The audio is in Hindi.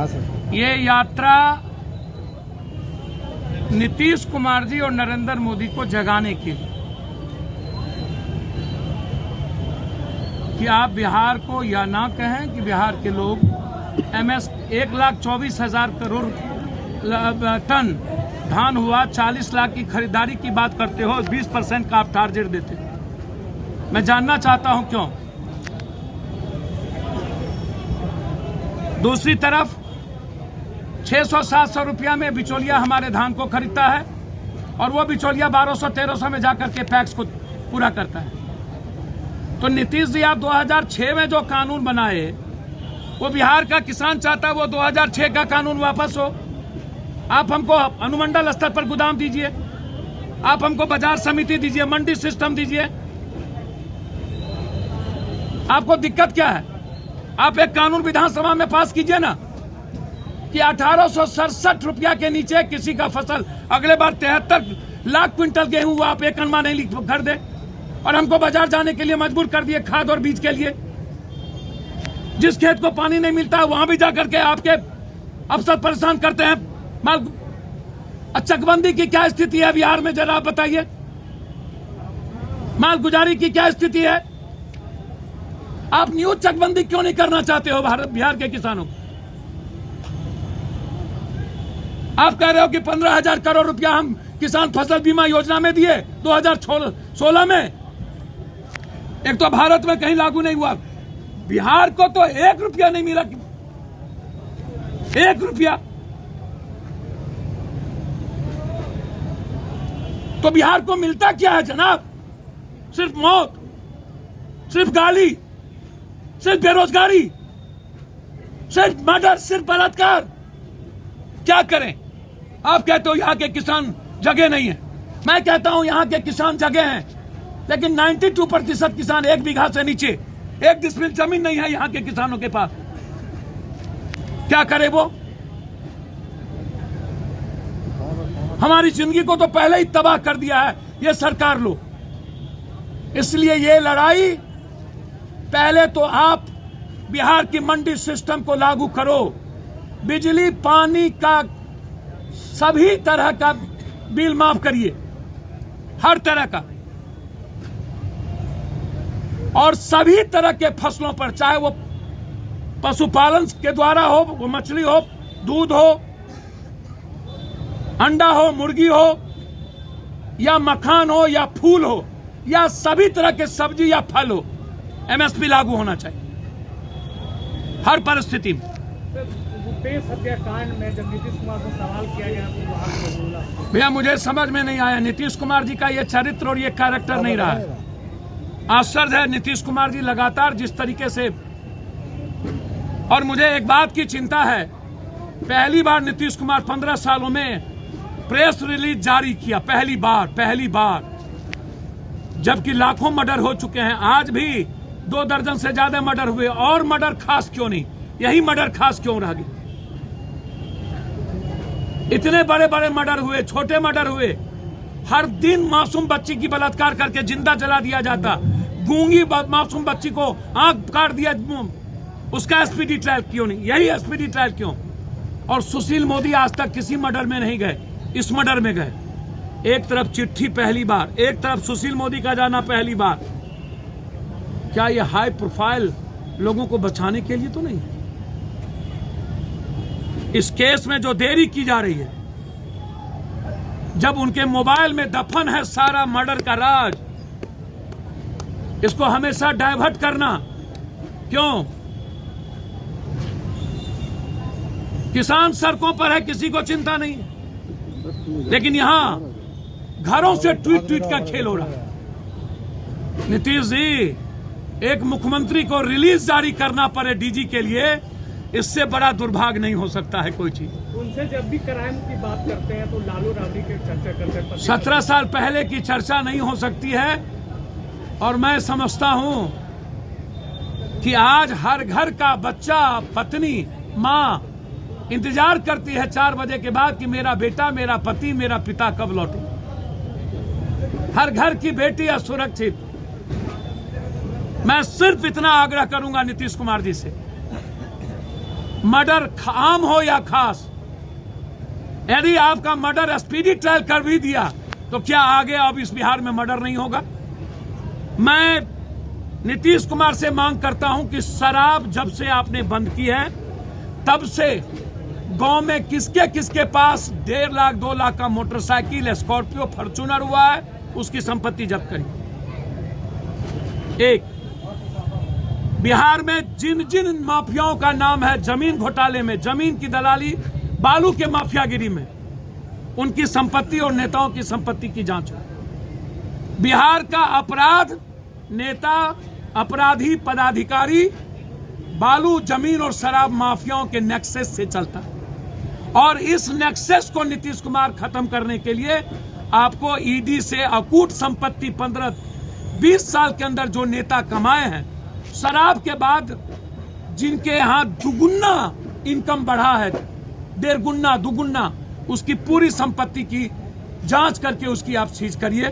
हाँ सर। ये यात्रा नीतीश कुमार जी और नरेंद्र मोदी को जगाने के लिए कि आप बिहार को यह ना कहें कि बिहार के लोग MSP 1,24,000 करोड़ टन धान हुआ, 40 लाख की खरीदारी की बात करते हो, 20% का आप टारगेट देते हो। मैं जानना चाहता हूं क्यों। दूसरी तरफ 600-700 रुपया में बिचौलिया हमारे धान को खरीदता है और वो बिचौलिया 1200-1300 में जाकर के पैक्स को पूरा करता है। तो नीतीश जी, आप 2006 में जो कानून बनाए वो बिहार का किसान चाहता है वो 2006 का कानून वापस हो। आप हमको अनुमंडल स्तर पर गोदाम दीजिए, आप हमको बाजार समिति दीजिए, मंडी सिस्टम दीजिए। आपको दिक्कत क्या है? आप एक कानून विधानसभा में पास कीजिए ना कि 1867 रुपया के नीचे किसी का फसल अगले बार 73 लाख क्विंटल गेहूं हुआ आप एक अनमा नहीं कर दे और हमको बाजार जाने के लिए मजबूर कर दिए खाद और बीज के लिए। जिस खेत को पानी नहीं मिलता है वहां भी जाकर के आपके अफसर परेशान करते हैं। माल चकबंदी की क्या स्थिति है बिहार में, जरा आप बताइए। माल गुजारी की क्या स्थिति है? आप न्यूज चकबंदी क्यों नहीं करना चाहते हो बिहार के किसानों को? आप कह रहे हो कि 15,000 करोड़ रुपया हम किसान फसल बीमा योजना में दिए 2016 में। एक तो भारत में कहीं लागू नहीं हुआ, बिहार को तो 1 रुपया नहीं मिला, 1 रुपया। तो बिहार को मिलता क्या है जनाब? सिर्फ मौत, सिर्फ गाली, सिर्फ बेरोजगारी, सिर्फ मर्डर, सिर्फ बलात्कार। क्या करें? आप कहते हो यहाँ के किसान जगह नहीं है, मैं कहता हूं यहाँ के किसान जगह हैं, लेकिन 92% किसान 1 बीघा से नीचे 1 डिसमिल जमीन नहीं है यहाँ के किसानों के पास। क्या करे वो? हमारी जिंदगी को तो पहले ही तबाह कर दिया है ये सरकार लोग। इसलिए ये लड़ाई, पहले तो आप बिहार की मंडी सिस्टम को लागू करो, बिजली पानी का सभी तरह का बिल माफ करिए, हर तरह का, और सभी तरह के फसलों पर, चाहे वो पशुपालन के द्वारा हो, वो मछली हो, दूध हो, अंडा हो, मुर्गी हो, या मखान हो, या फूल हो, या सभी तरह के सब्जी या फल हो, MSP लागू होना चाहिए हर परिस्थिति में। भूपेश हत्याकांड में जब नीतीश कुमार को सवाल किया गया तो वहां से बोला, भैया मुझे समझ में नहीं आया, नीतीश कुमार जी का ये चरित्र और ये कैरेक्टर नहीं रहा है। आश्चर्य है नीतीश कुमार जी लगातार जिस तरीके से, और मुझे एक बात की चिंता है, पहली बार नीतीश कुमार 15 सालों में प्रेस रिलीज जारी किया, पहली बार, जबकि लाखों मर्डर हो चुके हैं। आज भी 2 दर्जन से ज्यादा मर्डर हुए, और मर्डर खास क्यों नहीं? यही मर्डर खास क्यों रह गए? इतने बड़े बड़े मर्डर हुए, छोटे मर्डर हुए, हर दिन मासूम बच्ची की बलात्कार करके जिंदा जला दिया जाता, गूंगी मासूम बच्ची को आंख काट दिया, उसका SPD ट्रायल क्यों नहीं? यही SPD ट्रायल क्यों? और सुशील मोदी आज तक किसी मर्डर में नहीं गए, इस मर्डर में गए। एक तरफ चिट्ठी पहली बार, एक तरफ सुशील मोदी का जाना पहली बार। क्या ये हाई प्रोफाइल लोगों को बचाने के लिए तो नहीं है? इस केस में जो देरी की जा रही है, जब उनके मोबाइल में दफन है सारा मर्डर का राज, इसको हमेशा डाइवर्ट करना क्यों? किसान सड़कों पर है, किसी को चिंता नहीं है, लेकिन यहां घरों से ट्वीट का खेल हो रहा है। नीतीश जी, एक मुख्यमंत्री को रिलीज जारी करना पड़े DG के लिए, इससे बड़ा दुर्भाग्य नहीं हो सकता है कोई चीज। उनसे जब भी क्राइम की बात करते हैं तो लालू राबड़ी की चर्चा करते हैं। 17 साल पहले की चर्चा नहीं हो सकती है, और मैं समझता हूं कि आज हर घर का बच्चा, पत्नी, माँ इंतजार करती है 4 बजे के बाद कि मेरा बेटा, मेरा पति, मेरा पिता कब लौटे। हर घर की बेटी असुरक्षित। मैं सिर्फ इतना आग्रह करूंगा नीतीश कुमार जी से मर्डर आम हो या खास, यदि आपका मर्डर स्पीडी ट्रायल कर भी दिया तो क्या आगे अब इस बिहार में मर्डर नहीं होगा? मैं नीतीश कुमार से मांग करता हूं कि शराब जब से आपने बंद की है तब से गांव में किसके किसके पास 1.5 लाख 2 लाख का मोटरसाइकिल, स्कॉर्पियो, फॉर्च्यूनर हुआ है, उसकी संपत्ति जब्त करी। एक, बिहार में जिन जिन माफियाओं का नाम है जमीन घोटाले में, जमीन की दलाली, बालू के माफियागिरी में, उनकी संपत्ति और नेताओं की संपत्ति की जांच हो। बिहार का अपराध, नेता, अपराधी, पदाधिकारी बालू, जमीन और शराब माफियाओं के नेक्सस से चलता है और इस नेक्सस को नीतीश कुमार खत्म करने के लिए आपको ईडी से अकूट संपत्ति 15-20 साल के अंदर जो नेता कमाए हैं, शराब के बाद जिनके यहां दुगुना इनकम बढ़ा है, 1.5 गुना 2 गुना, उसकी पूरी संपत्ति की जांच करके उसकी आप सीज करिए।